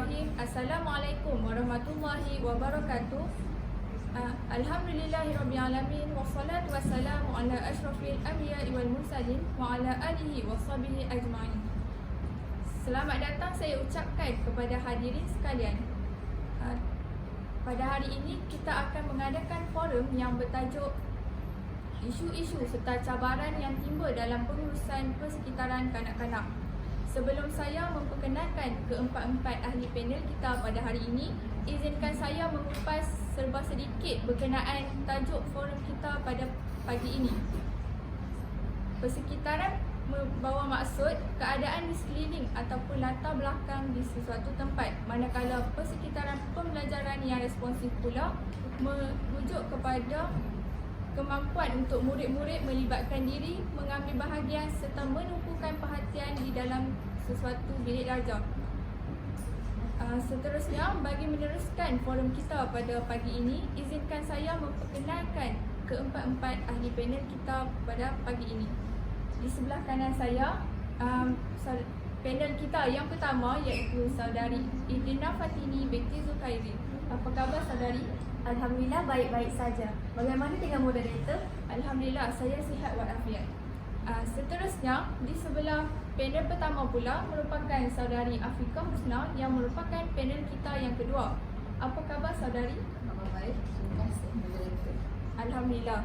Bismillahirrahmanirrahim. Assalamualaikum warahmatullahi wabarakatuh. Alhamdulillahirrabbilalamin. Wassalatu wassalamu ala ashrafil anbiya'i wal mursalin wa ala alihi wa sahbihi ajma'in. Selamat datang saya ucapkan kepada hadirin sekalian. Pada hari ini kita akan mengadakan forum yang bertajuk isu-isu serta cabaran yang timbul dalam pengurusan persekitaran kanak-kanak. Sebelum saya memperkenalkan keempat-empat ahli panel kita pada hari ini, izinkan saya mengupas serba sedikit berkenaan tajuk forum kita pada pagi ini. Persekitaran membawa maksud keadaan di sekeliling ataupun latar belakang di sesuatu tempat, manakala persekitaran pembelajaran yang responsif pula merujuk kepada kemampuan untuk murid-murid melibatkan diri, mengambil bahagian serta menumpukan perhatian di dalam sesuatu bilik darjah. Seterusnya, bagi meneruskan forum kita pada pagi ini, izinkan saya memperkenalkan keempat-empat ahli panel kita pada pagi ini. Di sebelah kanan saya, panel kita yang pertama iaitu saudari Idina Fatini binti Zulkhairi. Apa khabar saudari? Alhamdulillah baik-baik saja. Bagaimana dengan moderator? Alhamdulillah saya sihat walafiat. Seterusnya, di sebelah panel pertama pula merupakan saudari Afrika Husna yang merupakan panel kita yang kedua. Apa khabar saudari? Khabar baik. Terima kasih moderator. Alhamdulillah.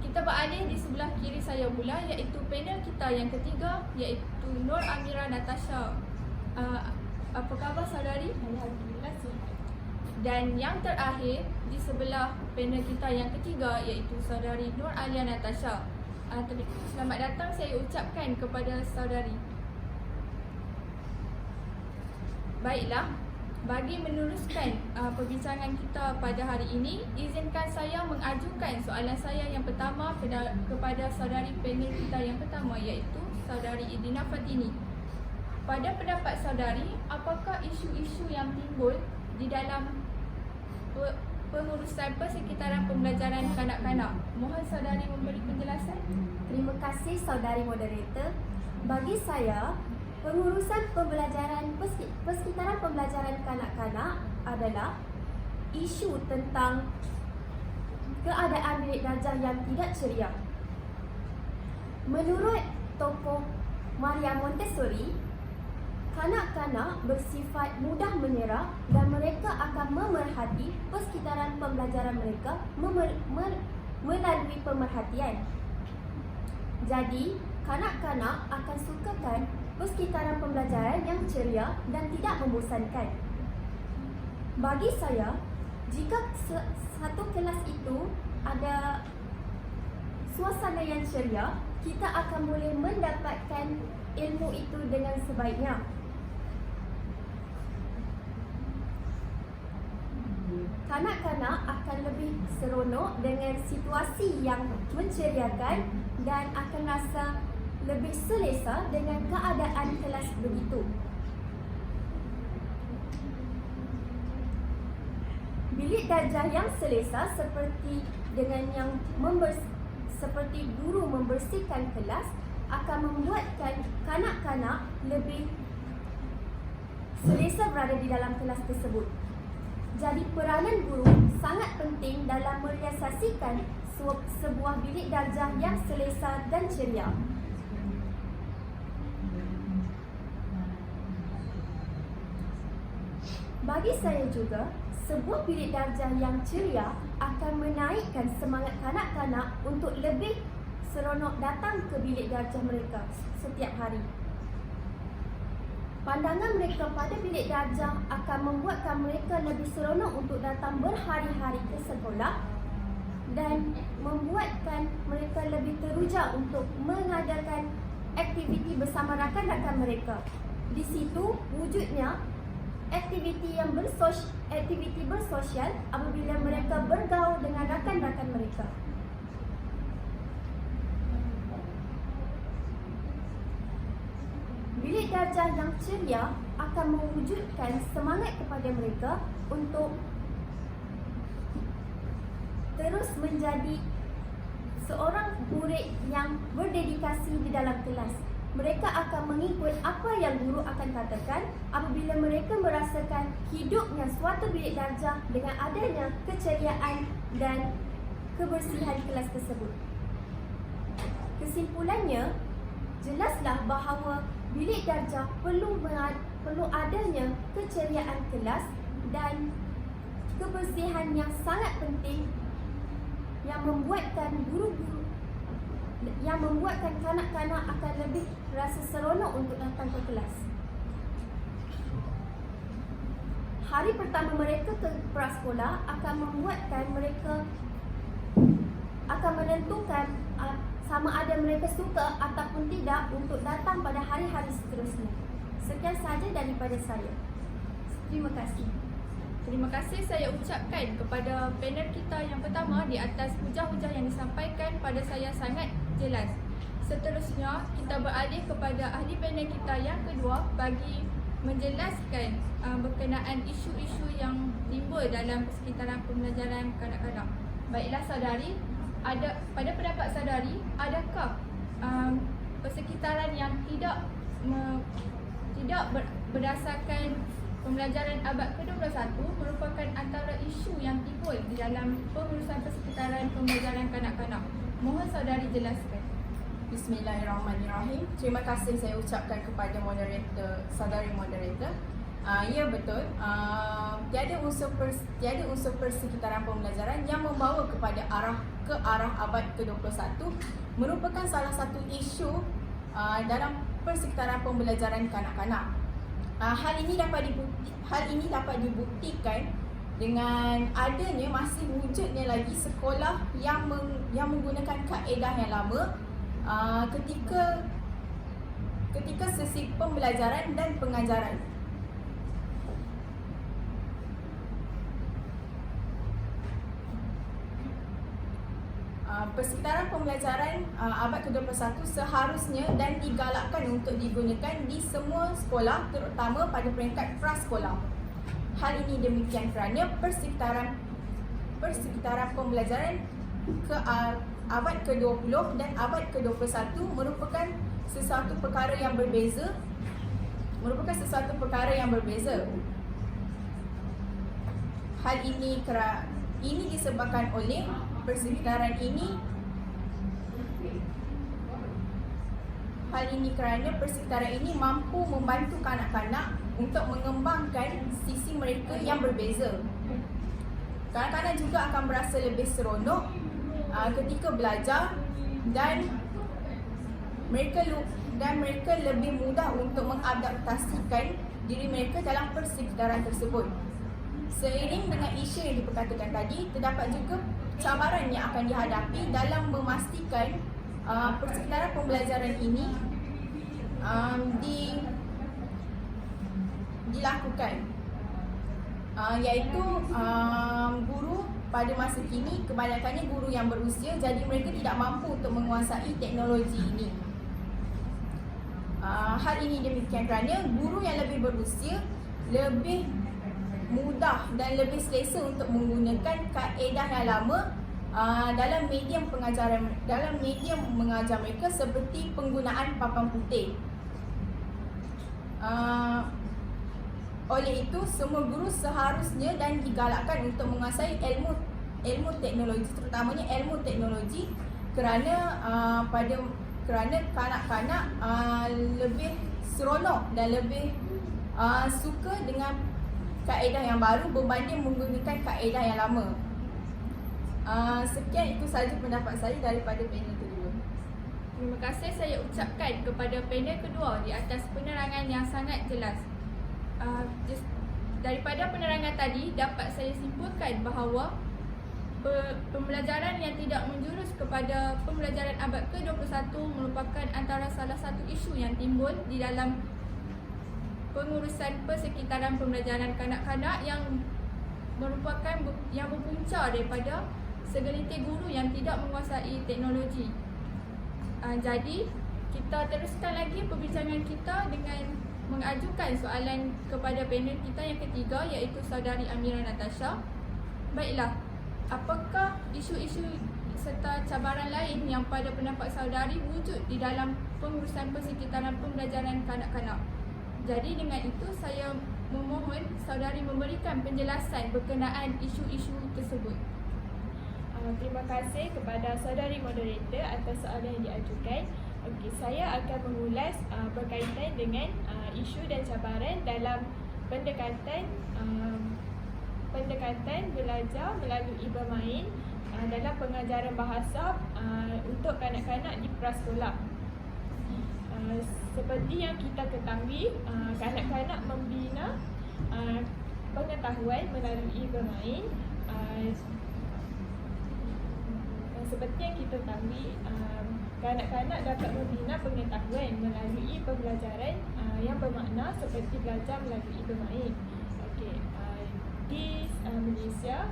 Kita beralih di sebelah kiri saya pula iaitu panel kita yang ketiga iaitu Nur Amira Natasha. Apa khabar saudari? Alhamdulillah sihat. Dan yang terakhir di sebelah panel kita yang ketiga iaitu saudari Nur Alia Natasha. Selamat datang saya ucapkan kepada saudari. Baiklah, bagi meneruskan perbincangan kita pada hari ini, izinkan saya mengajukan soalan saya yang pertama kepada saudari panel kita yang pertama iaitu saudari Idina Fatini. Pada pendapat saudari, apakah isu-isu yang timbul di dalam pengurusan persekitaran pembelajaran kanak-kanak? Mohon saudari memberi penjelasan. Terima kasih saudari moderator. Bagi saya, pengurusan persekitaran pembelajaran kanak-kanak adalah isu tentang keadaan bilik darjah yang tidak ceria. Menurut tokoh Maria Montessori, kanak-kanak bersifat mudah menyerah dan mereka akan memerhati persekitaran pembelajaran mereka melalui pemerhatian. Jadi, kanak-kanak akan sukakan persekitaran pembelajaran yang ceria dan tidak membosankan. Bagi saya, jika satu kelas itu ada suasana yang ceria, kita akan boleh mendapatkan ilmu itu dengan sebaiknya. Kanak-kanak akan lebih seronok dengan situasi yang menceriakan dan akan rasa lebih selesa dengan keadaan kelas begitu. Bilik darjah yang selesa seperti guru membersihkan kelas akan membuatkan kanak-kanak lebih selesa berada di dalam kelas tersebut. Jadi peranan guru sangat penting dalam merealisasikan sebuah bilik darjah yang selesa dan ceria. Bagi saya juga, sebuah bilik darjah yang ceria akan menaikkan semangat kanak-kanak untuk lebih seronok datang ke bilik darjah mereka setiap hari. Pandangan mereka pada bilik darjah akan membuatkan mereka lebih seronok untuk datang berhari-hari ke sekolah dan membuatkan mereka lebih teruja untuk mengadakan aktiviti bersama rakan-rakan mereka. Di situ wujudnya aktiviti bersosial apabila mereka bergaul dengan rakan-rakan mereka. Bilik darjah yang ceria akan mewujudkan semangat kepada mereka untuk terus menjadi seorang murid yang berdedikasi di dalam kelas. mereka akan mengikut apa yang guru akan katakan apabila mereka merasakan hidupnya suatu bilik darjah dengan adanya keceriaan dan kebersihan kelas tersebut. Kesimpulannya, jelaslah bahawa bilik darjah perlu adanya keceriaan kelas dan kebersihan yang sangat penting yang membuatkan kanak-kanak akan lebih rasa seronok untuk datang ke kelas. Hari pertama mereka ke prasekolah akan menentukan sama ada mereka suka ataupun tidak untuk datang pada hari-hari seterusnya. Sekian sahaja daripada saya. Terima kasih. Terima kasih saya ucapkan kepada panel kita yang pertama di atas hujah-hujah yang disampaikan pada saya sangat jelas. Seterusnya, kita beralih kepada ahli panel kita yang kedua bagi menjelaskan berkenaan isu-isu yang timbul dalam persekitaran pembelajaran kanak-kanak. Baiklah saudari, pada pendapat saudari, adakah persekitaran yang tidak berdasarkan pembelajaran abad ke-21 merupakan antara isu yang timbul di dalam pengurusan persekitaran pembelajaran kanak-kanak? Mohon saudari jelaskan. Bismillahirrahmanirrahim. Terima kasih saya ucapkan kepada saudari moderator. Ya betul. Tiada unsur persekitaran pembelajaran yang membawa ke arah abad ke-21 merupakan salah satu isu dalam persekitaran pembelajaran kanak-kanak. Hal ini dapat dibuktikan dengan adanya masih wujudnya lagi sekolah yang menggunakan kaedah yang lama ketika sesi pembelajaran dan pengajaran. Persekitaran pembelajaran abad ke-21 seharusnya dan digalakkan untuk digunakan di semua sekolah, terutama pada peringkat prasekolah. Hal ini demikian kerana persekitaran pembelajaran abad ke-20 dan abad ke-21 merupakan sesuatu perkara yang berbeza. Hal ini disebabkan oleh kerana persekitaran ini mampu membantu kanak-kanak untuk mengembangkan sisi mereka yang berbeza. Kanak-kanak juga akan berasa lebih seronok ketika belajar dan mereka lebih mudah untuk mengadaptasikan diri mereka dalam persekitaran tersebut. Seiring dengan isu yang diperkatakan tadi, terdapat juga cabaran yang akan dihadapi dalam memastikan persekitaran pembelajaran ini dilakukan, iaitu guru pada masa kini kebanyakannya guru yang berusia, jadi mereka tidak mampu untuk menguasai teknologi ini. Hal ini demikian kerana guru yang lebih berusia lebih mudah dan lebih selesa untuk menggunakan kaedah yang lama dalam medium mengajar mereka seperti penggunaan papan putih. Oleh itu, semua guru seharusnya dan digalakkan untuk menguasai ilmu teknologi, terutamanya ilmu teknologi, kerana kanak-kanak lebih seronok dan lebih suka dengan kaedah yang baru berbanding menggunakan kaedah yang lama. Sekian, itu sahaja pendapat saya daripada panel kedua. Terima kasih saya ucapkan kepada panel kedua di atas penerangan yang sangat jelas. Daripada penerangan tadi dapat saya simpulkan bahawa pembelajaran yang tidak menjurus kepada pembelajaran abad ke-21 merupakan antara salah satu isu yang timbul di dalam pengurusan persekitaran pembelajaran kanak-kanak yang berpunca daripada segelintir guru yang tidak menguasai teknologi. Jadi kita teruskan lagi perbincangan kita dengan mengajukan soalan kepada panel kita yang ketiga, iaitu saudari Amira Natasha. Baiklah, apakah isu-isu serta cabaran lain yang pada pendapat saudari wujud di dalam pengurusan persekitaran pembelajaran kanak-kanak. Jadi dengan itu saya memohon saudari memberikan penjelasan berkenaan isu-isu tersebut. Terima kasih kepada saudari moderator atas soalan yang diajukan. Okey, saya akan mengulas berkaitan dengan isu dan cabaran dalam pendekatan belajar melalui bermain dalam pengajaran bahasa untuk kanak-kanak di prasekolah. Seperti yang kita ketahui, kanak-kanak membina pengetahuan melalui bermain. Seperti yang kita tahu, kanak-kanak dapat membina pengetahuan melalui pembelajaran yang bermakna seperti belajar melalui bermain. Okey, di Malaysia,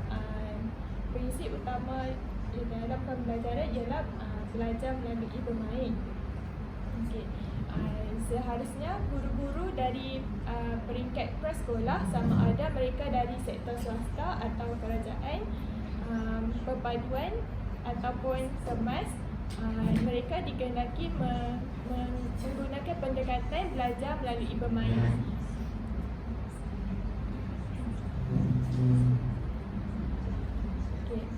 prinsip utama dalam pembelajaran ialah belajar melalui bermain. Okey, seharusnya guru-guru dari peringkat prasekolah, sama ada mereka dari sektor swasta atau kerajaan, perpaduan ataupun kemas, mereka dikehendaki menggunakan pendekatan belajar melalui bermain. Okay.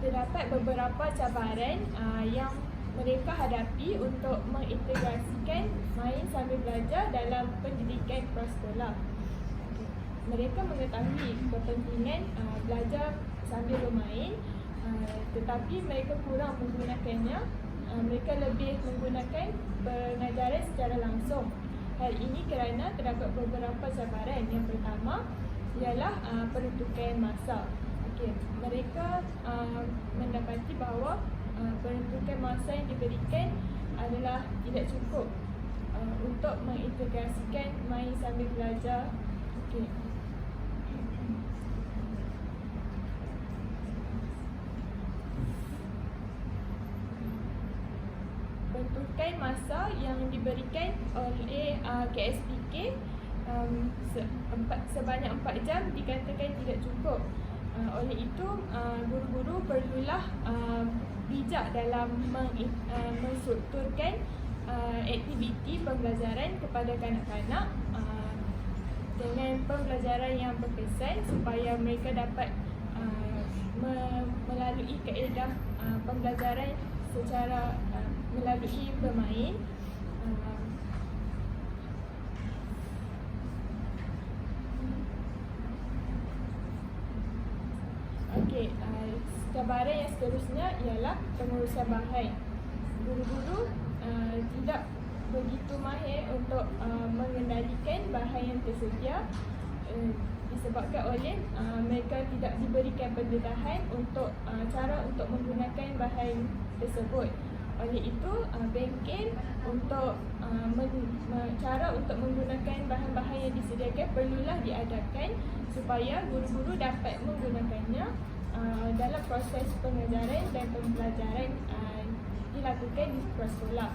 Terdapat beberapa cabaran yang mereka hadapi untuk mengintegrasikan main sambil belajar dalam pendidikan prasekolah. Mereka mengetahui kepentingan belajar sambil bermain, tetapi mereka kurang menggunakannya. Mereka lebih menggunakan pengajaran secara langsung. Hal ini kerana terdapat beberapa cabaran. Yang pertama ialah peruntukan masa. Okey, mereka mendapati bahawa peruntukan masa yang diberikan adalah tidak cukup untuk mengintegrasikan main sambil belajar. Okey. Peruntukan masa yang diberikan oleh KSPK sebanyak 4 jam dikatakan tidak cukup. Oleh itu, guru-guru perlulah bijak dalam menstrukturkan aktiviti pembelajaran kepada kanak-kanak dengan pembelajaran yang berkesan supaya mereka dapat melalui kaedah pembelajaran secara melalui bermain. Okey, cabaran yang seterusnya ialah pengurusan bahan. Guru-guru tidak begitu mahir untuk mengendalikan bahan yang tersedia disebabkan oleh mereka tidak diberikan pendedahan untuk cara untuk menggunakan bahan tersebut. Oleh itu, bengkel untuk cara untuk menggunakan bahan-bahan yang disediakan perlulah diadakan supaya guru-guru dapat menggunakannya dalam proses pengajaran dan pembelajaran dilakukan di prasekolah.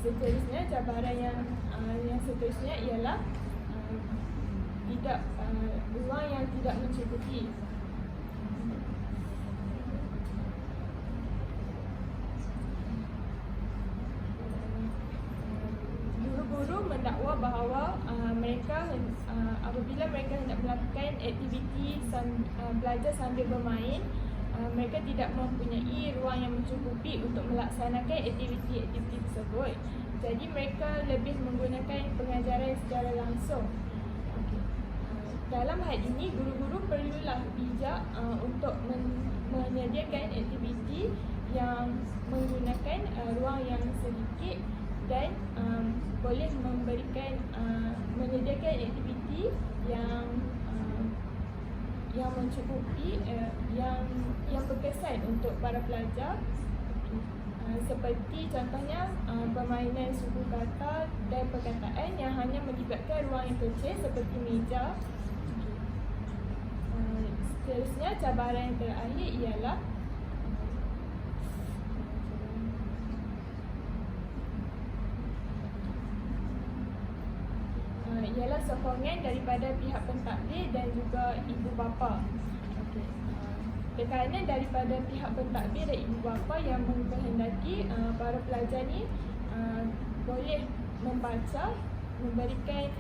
Seterusnya, cabaran yang seterusnya ialah ruang yang tidak mencukupi. Guru-guru mendakwa bahawa mereka apabila mereka hendak melakukan aktiviti belajar sambil bermain, mereka tidak mempunyai ruang yang mencukupi untuk melaksanakan aktiviti-aktiviti tersebut. Jadi mereka lebih menggunakan pengajaran secara langsung. Dalam hal ini, guru-guru perlulah bijak untuk menyediakan aktiviti yang menggunakan ruang yang sedikit dan boleh memberikan menyediakan aktiviti yang mencukupi, yang berkesan untuk para pelajar. Seperti contohnya permainan suku kata dan perkataan yang hanya melibatkan ruang yang kecil seperti meja. Seterusnya, cabaran yang terakhir ialah sokongan daripada pihak pentadbir dan juga ibu bapa. Okay. Kerana daripada pihak pentadbir dan ibu bapa yang menghendaki para pelajar ni boleh membaca, memberikan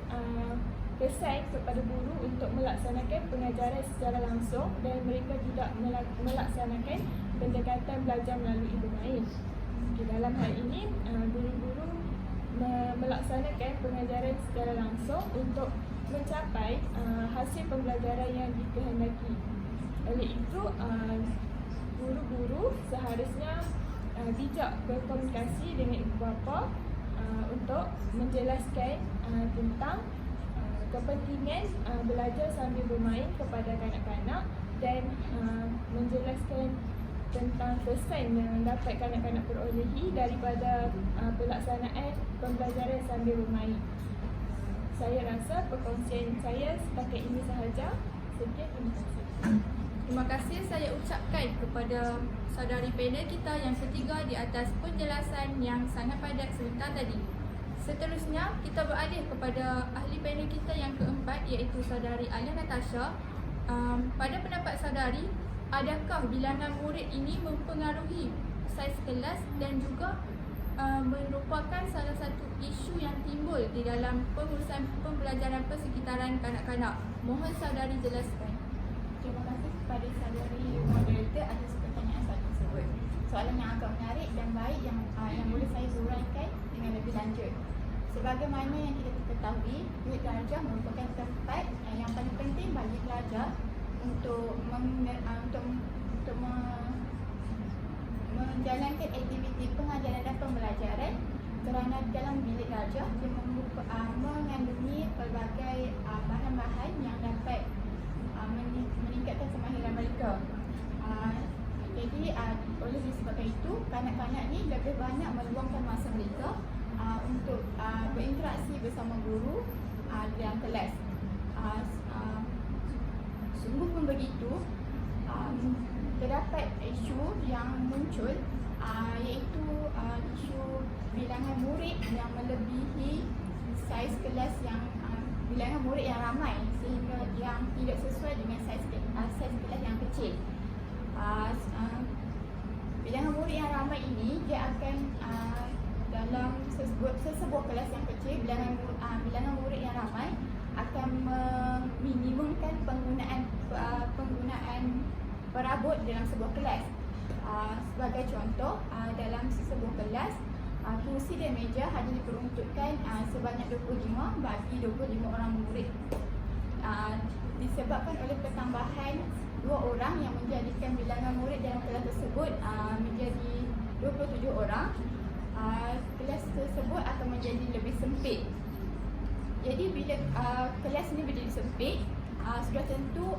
pesan kepada guru untuk melaksanakan pengajaran secara langsung dan mereka tidak melaksanakan pendekatan belajar melalui bermain. Okay, dalam hal ini guru-guru melaksanakan pengajaran secara langsung untuk mencapai hasil pembelajaran yang dikehendaki. Oleh itu, guru-guru seharusnya bijak berkomunikasi dengan ibu bapa untuk menjelaskan tentang kepentingan belajar sambil bermain kepada kanak-kanak dan menjelaskan tentang pesan yang dapat kanak-kanak perolehi daripada pelaksanaan pembelajaran sambil bermain. Saya rasa perkongsian saya setakat ini sahaja. Sekian, terima kasih. Terima kasih saya ucapkan kepada saudari panel kita yang ketiga di atas penjelasan yang sangat padat sebentar tadi. Seterusnya, kita beralih kepada ahli panel kita yang keempat iaitu saudari Alia Natasha. Pada pendapat saudari, adakah bilangan murid ini mempengaruhi saiz kelas dan juga merupakan salah satu isu yang timbul di dalam pengurusan pembelajaran persekitaran kanak-kanak? Mohon saudari jelaskan. Terima kasih kepada saudari moderator atas pertanyaan saya tersebut. Soalan yang agak menarik dan baik yang boleh saya uraikan dengan lebih lanjut. Sebagaimana yang kita ketahui, bilik darjah merupakan tempat yang paling penting bagi pelajar untuk menjalankan aktiviti pengajaran dan pembelajaran, kerana dalam bilik darjah dia mengandungi pelbagai bahan-bahan yang dapat meningkatkan kemahiran mereka. Jadi oleh disebabkan itu, kanak-kanak ni lebih banyak meluangkan masa mereka untuk berinteraksi bersama guru dalam kelas. Sungguh pun begitu, terdapat isu yang muncul iaitu isu bilangan murid yang melebihi saiz kelas yang bilangan murid yang ramai sehingga yang tidak sesuai dengan saiz kelas yang kecil. Bilangan murid yang ramai ini dia akan dalam sesebuah kelas yang kecil, bilangan murid yang ramai akan meminimumkan penggunaan perabot dalam sebuah kelas. Sebagai contoh, dalam sebuah kelas, kursi dan meja hanya diperuntukkan sebanyak 25 bagi 25 orang murid. Disebabkan oleh pertambahan 2 orang yang menjadikan bilangan murid dalam kelas tersebut menjadi 27 orang, kelas tersebut akan menjadi lebih sempit. Jadi bila kelas ini menjadi sempit, sudah tentu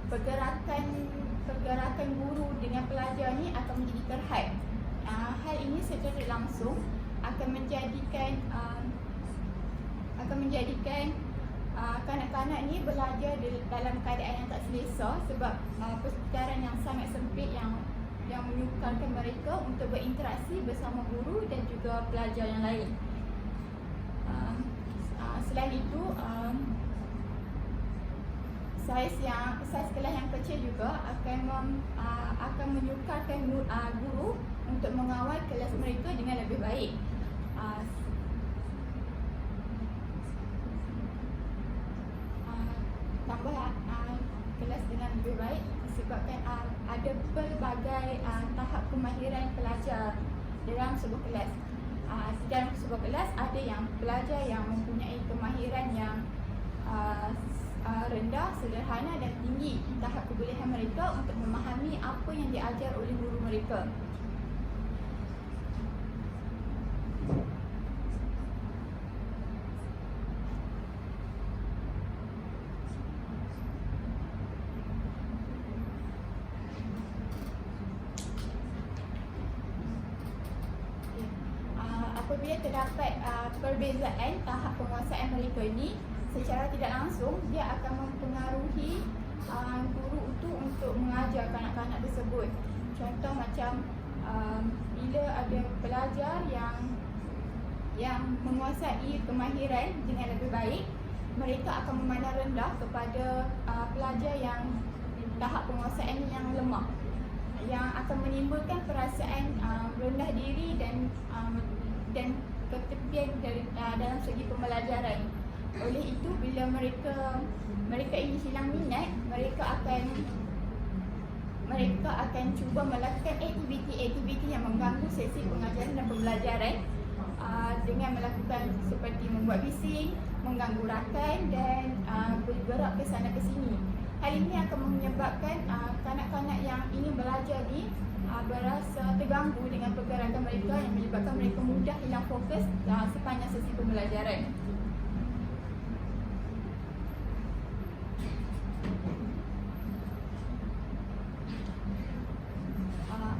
pergerakan guru dengan pelajar ni akan menjadi terhad. Hal ini secara langsung akan menjadikan kanak-kanak ni belajar dalam keadaan yang tak selesa sebab persekitaran yang sangat sempit yang menyukarkan mereka untuk berinteraksi bersama guru dan juga pelajar yang lain. Selain itu, saiz kelas yang kecil juga akan menyukarkan guru untuk mengawal kelas mereka dengan lebih baik. Tambah kelas dengan lebih baik disebabkan ada pelbagai tahap kemahiran pelajar dalam sebuah kelas. Dalam sebuah kelas ada yang pelajar yang mempunyai kemahiran yang rendah, sederhana dan tinggi tahap kebolehan mereka untuk memahami apa yang diajar oleh guru mereka. Apabila terdapat perbezaan tahap penguasaan mereka ini, secara tidak langsung dia akan mempengaruhi guru itu untuk mengajar kanak-kanak tersebut. Contoh macam bila ada pelajar yang menguasai kemahiran dengan lebih baik, mereka akan memandang rendah kepada pelajar yang tahap penguasaan yang lemah, yang akan menimbulkan perasaan rendah diri dan ketepian dalam segi pembelajaran. Oleh itu, bila mereka ini hilang minat, mereka akan cuba melakukan aktiviti-aktiviti yang mengganggu sesi pengajaran dan pembelajaran dengan melakukan seperti membuat bising, mengganggu rakan dan bergerak ke sana ke sini. Hal ini akan menyebabkan kanak-kanak yang ingin belajar ni berasa terganggu dengan pergerakan mereka yang menyebabkan mereka mudah hilang fokus sepanjang sesi pembelajaran.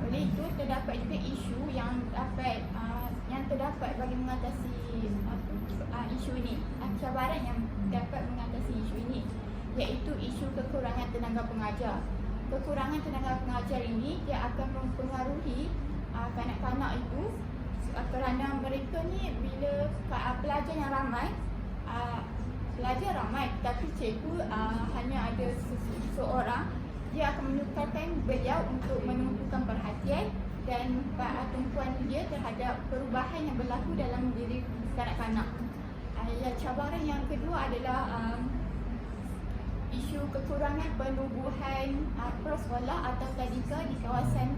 Oleh itu, terdapat juga isu yang terdapat bagi mengatasi isu ini, cabaran yang dapat mengatasi isu ini, iaitu isu kekurangan tenaga pengajar. Kekurangan tenaga pengajar ini dia akan mempengaruhi kanak-kanak itu kerana mereka ni bila pelajar yang ramai, pelajar ramai tapi cikgu hanya ada seseorang, dia akan menukarkan beliau untuk menumpukan perhatian dan tumpuan dia terhadap perubahan yang berlaku dalam diri kanak-kanak. Cabaran yang kedua adalah isu kekurangan penubuhan prasekolah atau tadika di kawasan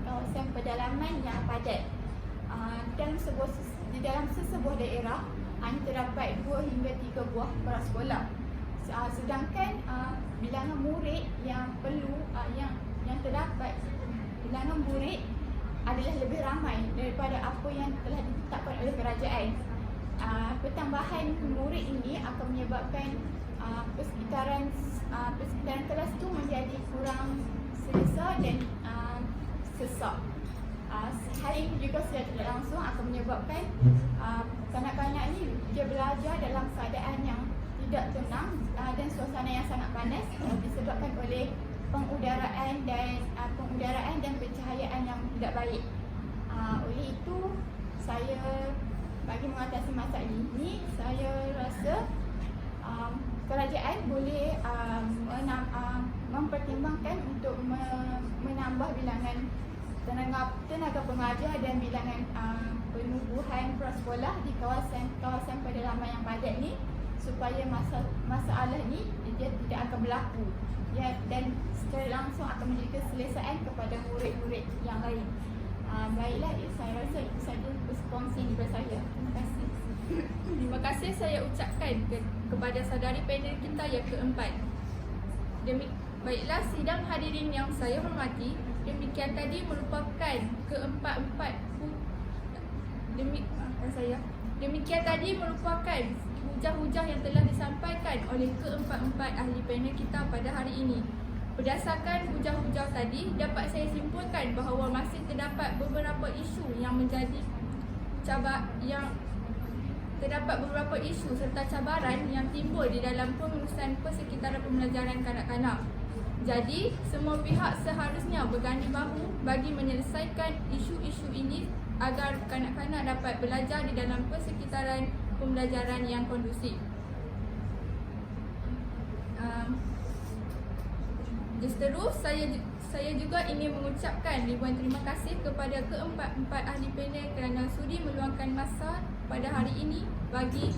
pedalaman yang padat. Di dalam sesebuah daerah hanya terdapat 2 hingga 3 buah prasekolah. Sedangkan bilangan murid yang yang terdapat, bilangan murid adalah lebih ramai daripada apa yang telah ditetapkan oleh kerajaan. Pertambahan murid ini akan menyebabkan persekitaran kelas itu menjadi kurang selesa dan sesak. Hal ini juga secara tidak langsung akan menyebabkan kanak-kanak ini dia belajar dalam keadaan yang tidak tenang dan suasana yang sangat panas disebabkan oleh pengudaraan dan pencahayaan yang tidak baik. Oleh itu, bagi mengatasi masalah ini, saya rasa kerajaan boleh mempertimbangkan untuk menambah bilangan tenaga pengajar dan bilangan penubuhan prasekolah di kawasan pedalaman yang padat ni, supaya masalah ni dia tidak akan berlaku dan secara langsung akan menjadi keselesaan kepada murid-murid yang lain. Baiklah, saya rasa itu saja kongsi daripada saya. Terima kasih. Terima kasih saya ucapkan kepada saudari panel kita yang keempat. Baiklah, sidang hadirin yang saya hormati, demikian tadi merupakan Demikian tadi merupakan hujah-hujah yang telah disampaikan oleh keempat-empat ahli panel kita pada hari ini. Berdasarkan hujah-hujah tadi, dapat saya simpulkan bahawa masih terdapat beberapa isu serta cabaran yang timbul di dalam pengurusan persekitaran pembelajaran kanak-kanak. Jadi, semua pihak seharusnya berganding bahu bagi menyelesaikan isu-isu ini agar kanak-kanak dapat belajar di dalam persekitaran pembelajaran yang kondusif. Seterus, saya juga ingin mengucapkan ribuan terima kasih kepada keempat-empat ahli panel kerana sudi meluangkan masa pada hari ini bagi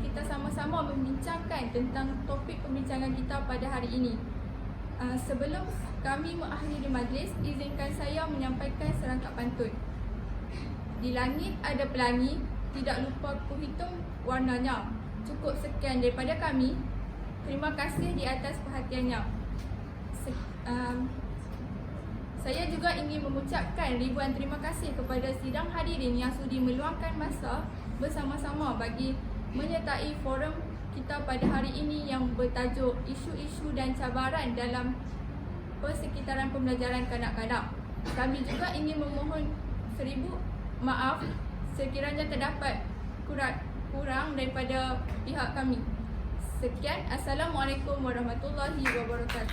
kita sama-sama membincangkan tentang topik pembincangan kita pada hari ini. Sebelum kami mengakhiri majlis, izinkan saya menyampaikan serangkap pantun. Di langit ada pelangi, tidak lupa ku hitung warnanya. Cukup sekian daripada kami. Terima kasih di atas perhatiannya. Saya juga ingin mengucapkan ribuan terima kasih kepada sidang hadirin yang sudi meluangkan masa bersama-sama bagi menyertai forum kita pada hari ini yang bertajuk isu-isu dan cabaran dalam persekitaran pembelajaran kanak-kanak. Kami juga ingin memohon 1000 maaf sekiranya terdapat kurang daripada pihak kami. Sekian, Assalamualaikum warahmatullahi wabarakatuh.